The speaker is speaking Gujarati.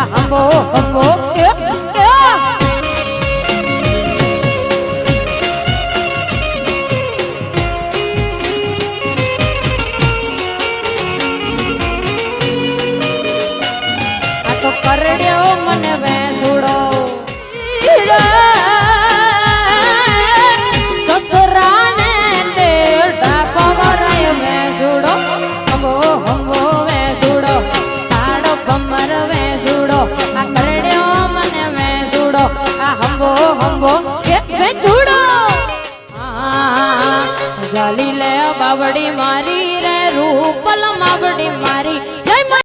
આ હંબો હંબો આ તો કરડ્યો મને વેસુડો સસરાને દેડા પગરાય વેસુડો હંબો હંબો વેસુડો તાડો કમર વેસુડો આ કરડ્યો મને વેસુડો આ હંબો હંબો કે વેસુડો જાલી લે બાવડી મારી રે રૂપલ માવડી મારી